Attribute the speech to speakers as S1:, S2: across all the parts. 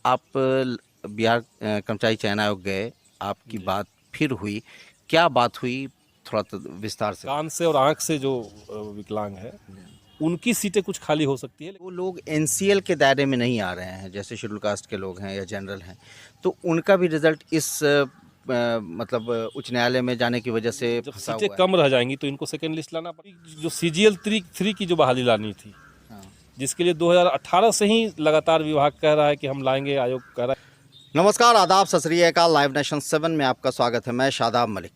S1: आप बिहार कर्मचारी चयन आयोग गए, आपकी
S2: जी।
S1: बात फिर हुई, क्या बात हुई? थोड़ा तो विस्तार से
S2: कान से और आँख से जो विकलांग है, उनकी सीटें कुछ खाली हो सकती है।
S1: वो लोग एनसीएल के दायरे में नहीं आ रहे हैं, जैसे शेड्यूल कास्ट के लोग हैं या जनरल हैं, तो उनका भी रिजल्ट इस मतलब उच्च न्यायालय में जाने की वजह से
S2: जब
S1: फंसा
S2: सीटें
S1: हुआ है।
S2: कम रह जाएंगी तो इनको सेकेंड लिस्ट लाना पड़ेगी। जो सीजीएल 3 की जो बहाली लानी थी,
S1: हाँ।
S2: जिसके लिए 2018 से ही लगातार विभाग कह रहा है कि हम लाएंगे, आयोग कह रहा है।
S1: नमस्कार, आदाब, सत श्री अकाल। लाइव नेशन 7 में आपका स्वागत है। मैं शादाब मलिक।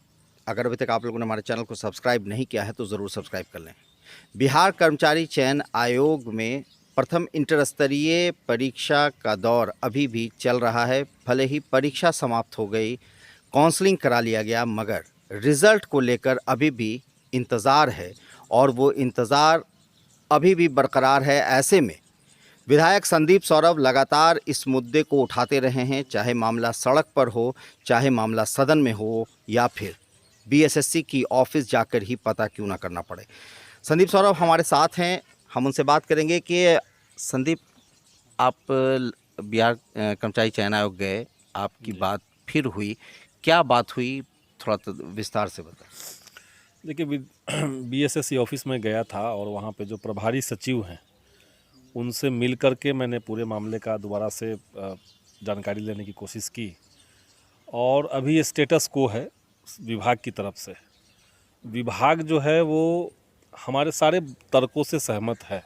S1: अगर अभी तक आप लोगों ने हमारे चैनल को सब्सक्राइब नहीं किया है तो ज़रूर सब्सक्राइब कर लें। बिहार कर्मचारी चयन आयोग में प्रथम इंटर स्तरीय परीक्षा का दौर अभी भी चल रहा है। भले ही परीक्षा समाप्त हो गई, काउंसलिंग करा लिया गया, मगर रिजल्ट को लेकर अभी भी इंतज़ार है और वो इंतज़ार अभी भी बरकरार है। ऐसे में विधायक संदीप सौरभ लगातार इस मुद्दे को उठाते रहे हैं, चाहे मामला सड़क पर हो, चाहे मामला सदन में हो, या फिर बीएसएससी की ऑफिस जाकर ही पता क्यों ना करना पड़े। संदीप सौरभ हमारे साथ हैं, हम उनसे बात करेंगे कि संदीप, आप बिहार कर्मचारी चयन आयोग गए, आपकी
S2: जी।
S1: बात फिर हुई, क्या बात हुई? थोड़ा तो विस्तार से बताएं।
S2: देखिए, बीएसएससी ऑफिस में गया था और वहाँ पे जो प्रभारी सचिव हैं, उनसे मिल कर के मैंने पूरे मामले का दोबारा से जानकारी लेने की कोशिश की। और अभी ये स्टेटस को है विभाग की तरफ से। विभाग जो है वो हमारे सारे तर्कों से सहमत है।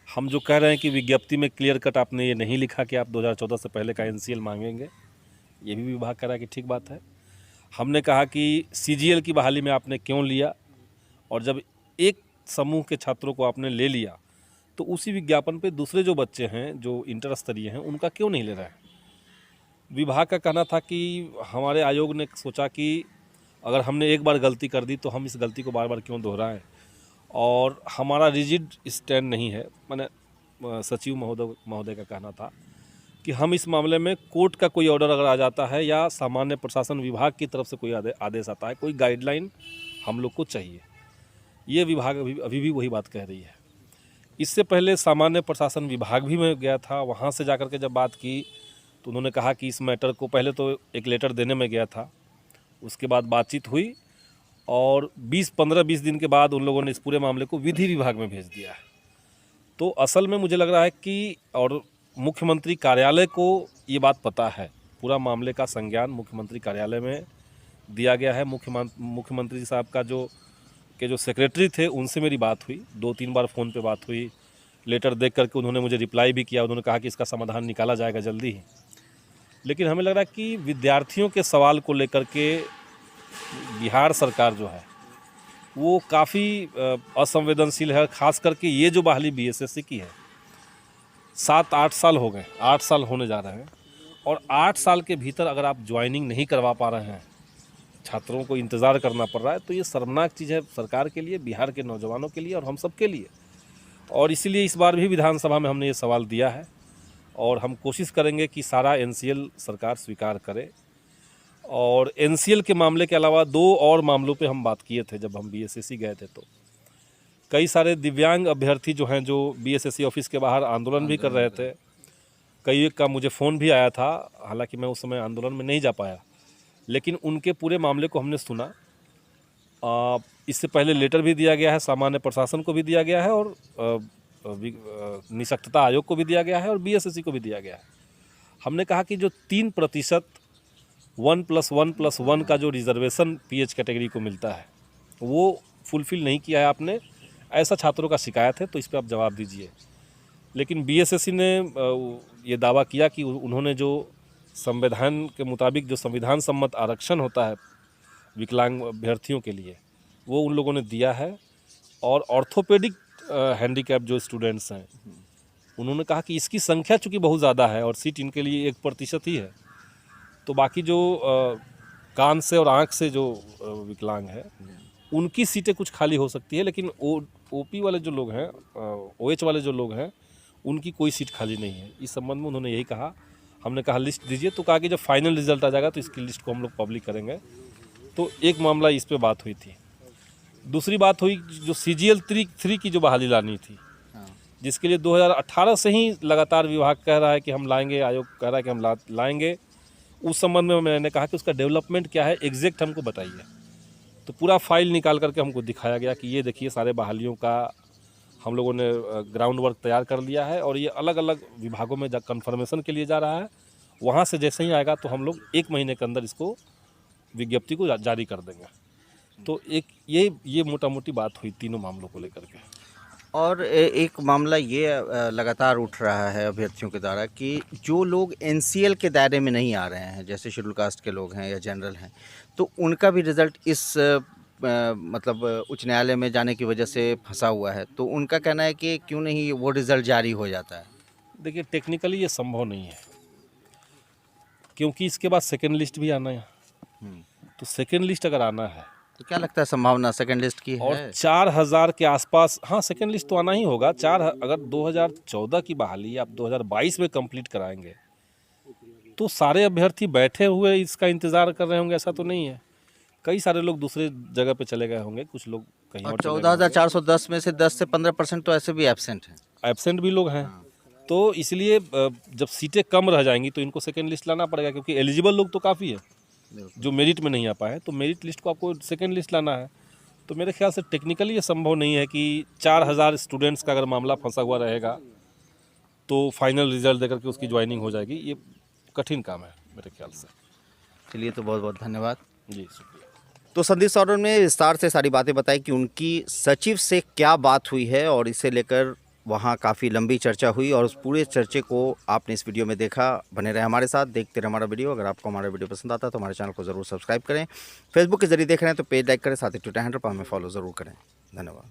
S2: हम जो कह रहे हैं कि विज्ञप्ति में क्लियर कट आपने ये नहीं लिखा कि आप 2014 से पहले का एनसीएल मांगेंगे, ये भी विभाग कह रहा है कि ठीक बात है। हमने कहा कि सीजीएल की बहाली में आपने क्यों लिया, और जब एक समूह के छात्रों को आपने ले लिया तो उसी विज्ञापन पे दूसरे जो बच्चे हैं जो इंटर स्तरीय हैं उनका क्यों नहीं ले रहे हैं। विभाग का कहना था कि हमारे आयोग ने सोचा कि अगर हमने एक बार गलती कर दी तो हम इस गलती को बार बार क्यों दोहराएं, और हमारा रिजिड स्टैंड नहीं है। मैंने सचिव महोदय का कहना था कि हम इस मामले में कोर्ट का कोई ऑर्डर अगर आ जाता है या सामान्य प्रशासन विभाग की तरफ से कोई आदेश आता है, कोई गाइडलाइन हम लोग को चाहिए। ये विभाग अभी भी वही बात कह रही है। इससे पहले सामान्य प्रशासन विभाग भी मैं गया था, वहाँ से जाकर के जब बात की तो उन्होंने कहा कि इस मैटर को, पहले तो एक लेटर देने में गया था, उसके बाद बातचीत हुई और 15-20 दिन के बाद उन लोगों ने इस पूरे मामले को विधि विभाग में भेज दिया है। तो असल में मुझे लग रहा है कि, और मुख्यमंत्री कार्यालय को ये बात पता है, पूरा मामले का संज्ञान मुख्यमंत्री कार्यालय में दिया गया है। मुख्यमंत्री साहब का जो सेक्रेटरी थे उनसे मेरी बात हुई, 2-3 बार फ़ोन पे बात हुई। लेटर देख करके उन्होंने मुझे रिप्लाई भी किया, उन्होंने कहा कि इसका समाधान निकाला जाएगा जल्दी ही। लेकिन हमें लग रहा है कि विद्यार्थियों के सवाल को लेकर के बिहार सरकार जो है वो काफ़ी असंवेदनशील है। खास करके ये जो बहाली बीएसएससी की है, 7-8 साल हो गए, 8 साल होने जा रहे हैं, और 8 साल के भीतर अगर आप ज्वाइनिंग नहीं करवा पा रहे हैं, छात्रों को इंतज़ार करना पड़ रहा है, तो ये शर्मनाक चीज़ है सरकार के लिए, बिहार के नौजवानों के लिए और हम सब के लिए। और इसीलिए इस बार भी विधानसभा में हमने ये सवाल दिया है और हम कोशिश करेंगे कि सारा एनसीएल सरकार स्वीकार करे। और एनसीएल के मामले के अलावा 2 और मामलों पे हम बात किए थे जब हम बीएसएससी गए थे। तो कई सारे दिव्यांग अभ्यर्थी जो हैं, जो बीएसएससी ऑफिस के बाहर आंदोलन भी कर रहे थे, कई एक का मुझे फ़ोन भी आया था, हालांकि मैं उस समय आंदोलन में नहीं जा पाया, लेकिन उनके पूरे मामले को हमने सुना। इससे पहले लेटर भी दिया गया है, सामान्य प्रशासन को भी दिया गया है और निष्पक्षता आयोग को भी दिया गया है और बीएसएससी को भी दिया गया है। हमने कहा कि जो 3% 1+1+1 का जो रिजर्वेशन पीएच कैटेगरी को मिलता है वो फुलफ़िल नहीं किया है आपने, ऐसा छात्रों का शिकायत है, तो इस पर आप जवाब दीजिए। लेकिन बीएसएससी ने ये दावा किया कि उन्होंने जो संविधान के मुताबिक जो संविधान सम्मत आरक्षण होता है विकलांग अभ्यर्थियों के लिए, वो उन लोगों ने दिया है। और ऑर्थोपेडिक हैंडीकैप जो स्टूडेंट्स हैं, उन्होंने कहा कि इसकी संख्या चूँकि बहुत ज़्यादा है और सीट इनके लिए 1% ही है, तो बाकी जो कान से और आँख से जो विकलांग है उनकी सीटें कुछ खाली हो सकती है, लेकिन ओपी वाले जो लोग हैं, ओएच वाले जो लोग हैं, उनकी कोई सीट खाली नहीं है। इस संबंध में उन्होंने यही कहा। हमने कहा लिस्ट दीजिए, तो कहा कि जब फाइनल रिजल्ट आ जाएगा तो इसकी लिस्ट को हम लोग पब्लिक करेंगे। तो एक मामला इस पे बात हुई थी। दूसरी बात हुई जो सीजीएल 3 की जो बहाली लानी थी,
S1: हाँ।
S2: जिसके लिए 2018 से ही लगातार विभाग कह रहा है कि हम लाएंगे, आयोग कह रहा है कि हम लाएंगे। उस संबंध में मैंने कहा कि उसका डेवलपमेंट क्या है एग्जैक्ट हमको बताइए। तो पूरा फाइल निकाल करके हमको दिखाया गया कि ये देखिए सारे बहालियों का हम लोगों ने ग्राउंड वर्क तैयार कर लिया है और ये अलग अलग विभागों में कन्फर्मेशन के लिए जा रहा है। वहाँ से जैसे ही आएगा तो हम लोग 1 महीने के अंदर इसको विज्ञप्ति को जारी कर देंगे। तो एक ये मोटा मोटी बात हुई तीनों मामलों को लेकर के।
S1: और एक मामला ये लगातार उठ रहा है अभ्यर्थियों के द्वारा कि जो लोग एनसीएल के दायरे में नहीं आ रहे हैं, जैसे शेड्यूल कास्ट के लोग हैं या जनरल हैं, तो उनका भी रिज़ल्ट इस मतलब उच्च न्यायालय में जाने की वजह से फंसा हुआ है। तो उनका कहना है कि क्यों नहीं वो रिज़ल्ट जारी हो जाता है।
S2: देखिए टेक्निकली ये संभव नहीं है, क्योंकि इसके बाद सेकेंड लिस्ट भी आना है। तो सेकेंड लिस्ट अगर आना है
S1: तो क्या लगता है संभावना सेकंड लिस्ट की
S2: और
S1: है?
S2: 4000 के आसपास, हाँ सेकेंड लिस्ट तो आना ही होगा। अगर 2014 की बहाली आप 2022 में कंप्लीट कराएंगे तो सारे अभ्यर्थी बैठे हुए इसका इंतज़ार कर रहे होंगे, ऐसा तो नहीं है। कई सारे लोग दूसरे जगह पे चले गए होंगे, कुछ लोग कहीं
S1: और
S2: और चले गए होंगे।
S1: 14,410 में से 10 से 15% तो ऐसे भी एब्सेंट हैं।
S2: एब्सेंट भी लोग हैं। तो इसलिए जब सीटें कम रह जाएंगी तो इनको सेकेंड लिस्ट लाना पड़ेगा, क्योंकि एलिजिबल लोग तो काफ़ी है जो मेरिट में नहीं आ पाए। तो मेरिट लिस्ट को आपको सेकेंड लिस्ट लाना है। तो मेरे ख्याल से टेक्निकली ये संभव नहीं है कि 4000 स्टूडेंट्स का अगर मामला फंसा हुआ रहेगा तो फाइनल रिजल्ट देकर के उसकी ज्वाइनिंग हो जाएगी। ये कठिन काम है मेरे ख्याल से।
S1: चलिए, तो बहुत बहुत धन्यवाद।
S2: जी शुक्रिया।
S1: तो संदीप सौरन ने विस्तार से सारी बातें बताई कि उनकी सचिव से क्या बात हुई है और इसे लेकर वहाँ काफ़ी लंबी चर्चा हुई और उस पूरे चर्चे को आपने इस वीडियो में देखा। बने रहे हमारे साथ, देखते रहे हमारा वीडियो। अगर आपको हमारा वीडियो पसंद आता है तो हमारे चैनल को ज़रूर सब्सक्राइब करें। फेसबुक के जरिए देख रहे हैं तो पेज लाइक करें, साथ ही ट्विटर हैंडल पर हमें फॉलो ज़रूर करें। धन्यवाद।